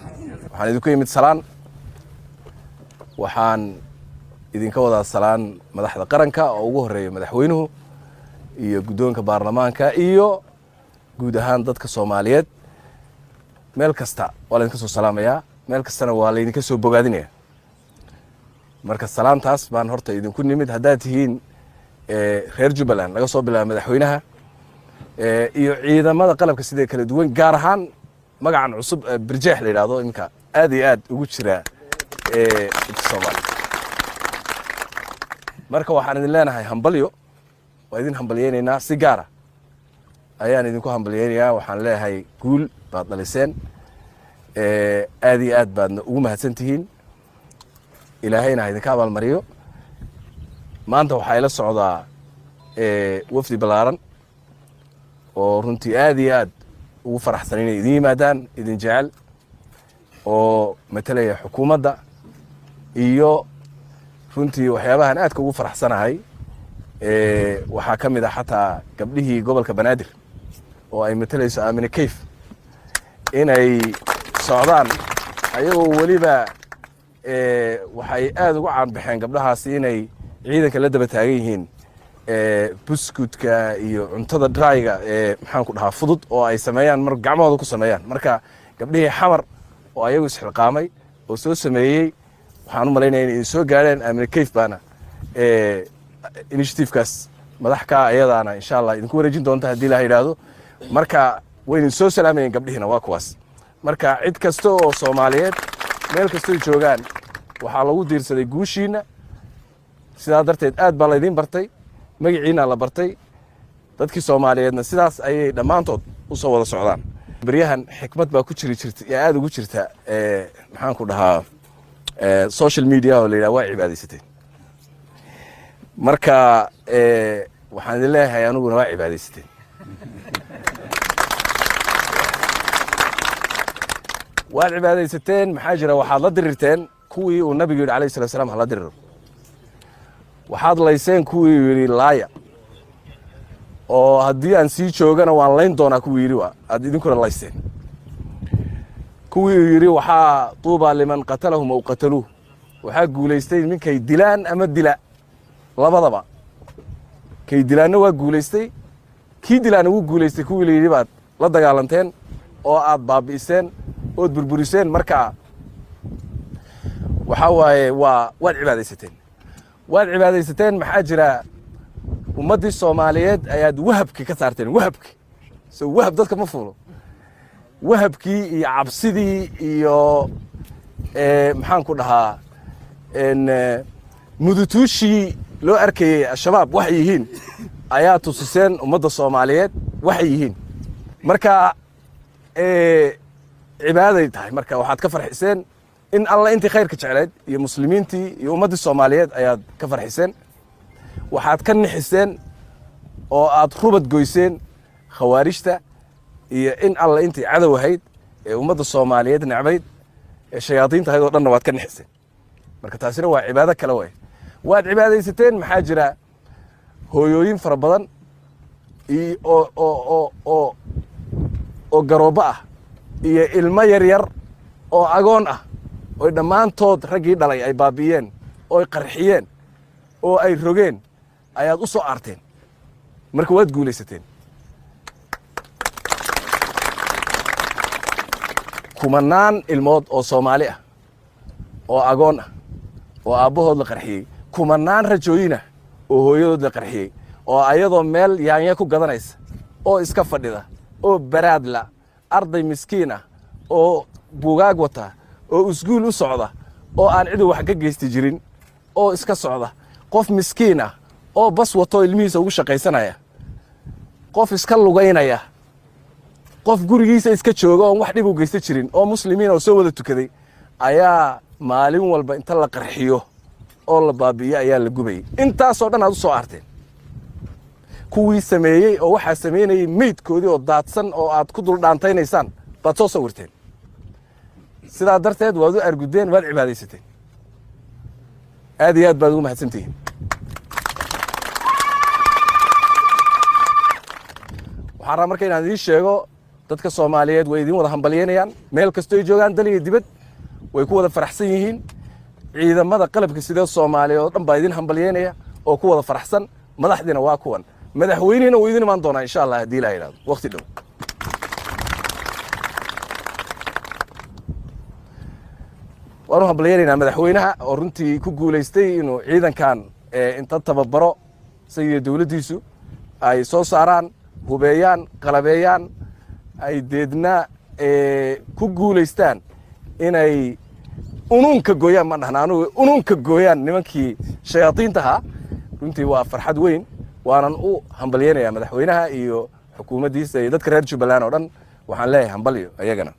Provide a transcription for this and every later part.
waxaan idinku yimid salaan waxaan idinka wadaa salaan madaxda qaranka oo ugu horeeya madaxweynuhu iyo guddoonka baarlamaanka iyo guud ahaan dadka Soomaaliyeed meel kasta waa la idinka soo salaamayaa meel kastana waa la idinka soo bogaadinaya marka salaantaas baan horta idinku nimid haddaad tihiin reer Jubbaland laga soo bilaabo madaxweynaha iyo ciidamada qalabka sidoo kala duwan gaar ahaan magacan cusub Birjeex la yiraahdo imka aad iyo aad ugu jira Soomaaliya marka waxaan idin leenahay hambalyo waa idin hambalyeynayna si gaar ah ayaan idinku hambalyeynayaa waxaan leeyahay guul baad dhaliseen aad iyo aad baadna ugu mahadsantihiin ilaahayna idinka abaal mariyo maanta waxa ila socdaa wafdi balaaran oo runtii aad iyo aad ugu faraxsan inay idin yimaadaan idin jecel oo matalaya xukuumadda iyo runtii waxyaabahan aadka ugu faraxsanahay waxaa ka mid ah xataa gabdhihii gobolka Banaadir oo ay matalayso Aamine Kayf inay socdaan ayagoo waliba waxay aad ugu caan baxeen gabdhahaasi inay ciidanka la daba taagan yihiin buskutka iyo cuntada dryga maxaan ku dhahaa fudud oo ay sameeyaan mar gacmahooda ku sameeyaan marka gabdhihii xamar oo ayagu isxilqaamay oo soo sameeyay waxaan u maleynayaa inay soo gaareen Aamine Kayf baana initiative-kaas madax ka ayadaana insha Allah idinku wareejin doonta haddii la yiraahdo marka waynu soo salaamayeen gabdhihina waa kuwaas marka cid kasta oo Soomaaliyeed meel kasta oo joogaan waxa lagu diirsaday guushiina sidaa darteed aad baa la idin bartay magaciina la bartay dadkii Soomaaliyeedna sidaas ayay dhamaantood u soo wada socdaan bariyahan xikmad baa ku jirta aad ugu jirta maxaan ku dhahaa social media oo leeyahay waa cibaadaysatay marka waxaan idin leeyahay aniguna waa cibaadaysatay waad cibaadaysateen maxaa jira waxaad la dirirteen kuwii uu nabiga yiri calayhi salaatu wasalaam hala diriro waxaad layseen kuwii yiri laaya oo haddii aan sii joogana waan layn doonaa kuwii yiri waa aad idinkuna layseen kuwii yiri waxaa tuuba liman qatalahum aw qataluhu waxaa guulaystay ninkay dilaan ama dila labadaba kay dilaana waa guulaystay kii dilaana wuu guulaystay kuwii la yiri baad la dagaalanteen oo aad baabi'iseen oo burburiseen marka waxa waaye waad cibaadaysateen maxaa jira ummadii Soomaaliyeed ayaad wahabki ka saarteen wahabki soo wahab dadka ma fuulo wahabkii iyo cabsidii iyo maxaan ku dhahaa mudutuushii loo arkayay shabaab wax yihiin ayaa tusiseen ummadda Soomaaliyeed wax yihiin marka cibaaday tahay marka waxaad ka farxiseen in Allah intii khayrka jecleed iyo muslimiintii iyo ummadda Soomaaliyeed ayaad ka farxiseen waxaad ka nixiseen oo aad rubad goyseen khawaarijta iyo in Allah intii cadow ahayd ee ummadda Soomaaliyeed nacbayd ee shayaadiinta ahayd oo dhanna waad ka nixiseen marka taasina waa cibaado kale way waad cibaadaysateen maxaa jira hooyooyin fara badan oo garoobo ah iyo ilmo yar yar oo agoon ah oo dhamaantood raggii dhalay ay baabiyeen oo qarxiyeen oo ay rogeen ayaad u soo aarteen marka waad guulaysateen kumanaan ilmood oo Soomaali ah oo agoon ah oo aabahood la qarxiyay kumanaan rajooyin ah oo hooyadood la qarxiyay oo ayadoo meel yaanya ku gadanaysa oo iska fadhida oo baraadla arday miskiin ah oo buugaag wata oo iskuul u socda oo aan cid wax ka geystay jirin oo iska socda qof miskiin ah oo bas wato ilmihiisa ugu shaqaysanaya qof iska lugaynaya qof gurigiisa iska jooga oo wax dhib u geystay jirin oo muslimiin oo soo wada tukaday ayaa maalin walba inta la qarxiyo oo la baabiyo ayaa la gubay intaas oo dhan aad u soo aarteen kuwii sameeyay oo waxa sameeyay meedkoodii oo daadsan oo aad ku dul dhaantaynaysaan baad soo sawirteen sidaa darteed waad u argudeen waad cibaadaysateen aad iyo aad baad ugu mahadsantihiin waxaan markaa inaan idin sheego dadka Soomaaliyeed way idin wada hambalyeynayaan meel kasto ay joogaan daliga dibad way ku wada faraxsan yihiin ciidamada qalabka sida Soomaaliyeed oo dhan baa idin hambalyeynaya oo ku wada faraxsan madaxdina waa kuwan madaxweynena uu idin imaan doonaa insha Allah hadii la yiraahdo waqti dhow waanu hambalyeynaa madaxweynaha oo runtii ku guuleystay inuu ciidankan inta tababaro sayid dawladdiisu ay soo saaraan hubeeyaan qalabeeyaan ay deedna ku guuleystaan inay ununka gooyaan ma dhahnaanu ununka gooyaan nimankii shayaatiintaha runtii waa farxad weyn waanan u hambalyeynaa madaxweynaha iyo xukuumaddiisa iyo dadka reer Jubbaland oo dhan waxaan leeyahay hambalyo ayagana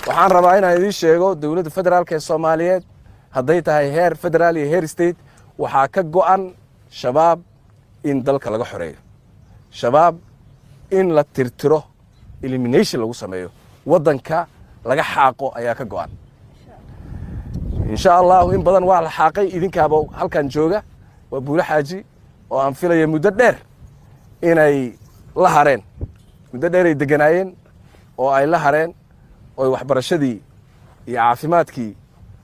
waxaan rabaa inaan idin sheego dawladda federaalka ee Soomaaliyeed hadday tahay heer federaal iyo heer state waxaa ka go'an shabaab in dalka laga xoreeyo shabaab in la tirtiro elimination lagu sameeyo wadanka laga xaaqo ayaa ka go'an insha Allah in badan waa la xaaqay idinkaaba halkan jooga waa buula xaaji oo aan filayo muddo dheer inay la hareen muddo dheer ay deganaayeen oo ay la hareen oo waxbarashadii iyo caafimaadkii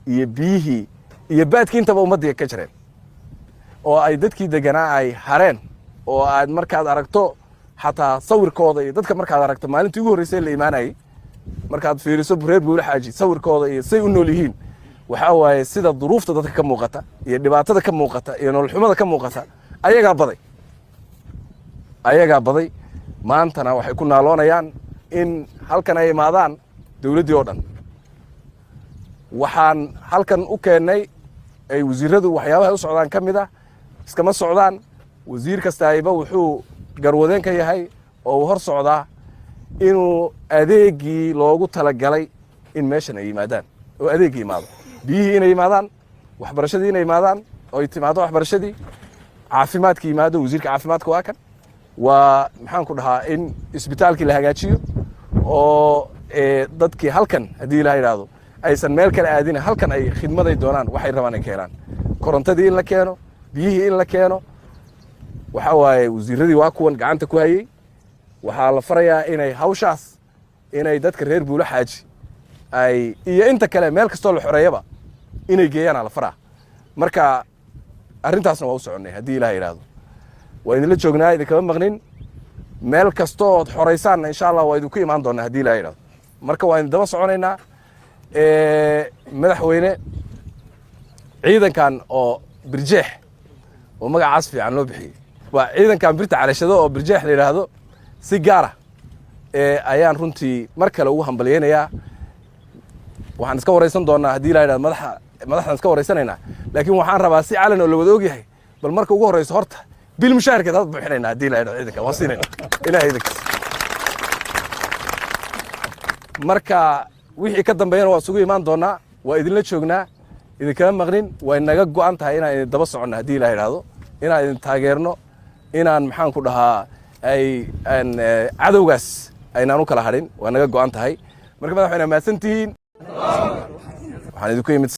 iyo biyihii iyo baadkii intaba ummadda ka jireen oo ay dadkii deganaa ay hareen oo aad markaad aragto xataa sawirkooda iyo dadka markaad aragto maalintii ugu horeysay la iimaanay markaad fiiriso reer buula xaaji sawirkooda iyo say u nool yihiin waxa waaye sida duruufta dadka ka muuqata iyo dhibaatada ka muuqata iyo nolol xumada ka muuqata ayaga baday maantana waxay ku naaloonayaan in halkan ay imaadaan dawladdii oo dhan waxaan halkan u keenay ay wasiiradu waxyaabaha u socdaan kamid ah iskama socdaan wasiir kasta ayba wuxuu garwadeen ka yahay oo hor socdaa inuu adeegii loogu talagalay in meeshan ay yimaadaan oo adeegii imaado biyihii inay yimaadaan waxbarashadii inay yimaadaan oo ay timaado waxbarashadii caafimaadkii yimaado wasiirka caafimaadka waa kan waa maxaan ku dhahaa in isbitaalkii la hagaajiyo oo dadkii halkan hadii la yiraahdo aysan meel kale aadin halkan ay khidmaday doonaan waxay rabaan ay keenaan korontadii in la keeno biyihii in la keeno waxa waaye wasiiradii waa kuwan gacanta ku hayay waxaa la farayaa inay hawshaas inay dadka reer buula xaaji ay iyo inta kale meel kastoo la xoreeyaba inay geeyaan la faraa marka arrintaasna waa u soconay hadii la yiraahdo waa idin la joognaa idin kama maqnin meel kastoo xoreysaan insha Allah waa idin ku imaan doonaa hadii la yiraahdo marka waa idin daba soconaynaa madaxweyne ciidankan oo birjeex oo magacaas fiican loo bixiyay waa ciidankan birta calashado oo birjeex la yiraahdo si gaar ah ayaan runtii mar kale ugu hambalyeynaya waxaan iska wareysan doonaa hadii la yiraahdo madaxdan iska wareysanayna laakiin waxaan rabaa si calan oo la wada og yahay bal marka ugu horeyso horta bil mushaharka dad bixinayna hadii la yiraahdo ciidanka wasiinayna ilaahay idinka marka wixii ka dambeeyana waa isugu imaan doonaa waa idin la joognaa idin kama maqnin way naga go'an tahay inaan idin daba socono hadii la yiraahdo inaan idin taageerno inaan maxaan ku dhahaa ay cadowgaas aynaan u kala hadhin waa naga go'an tahay marka madaxweyne mahadsantihiin waxaan idinku yimid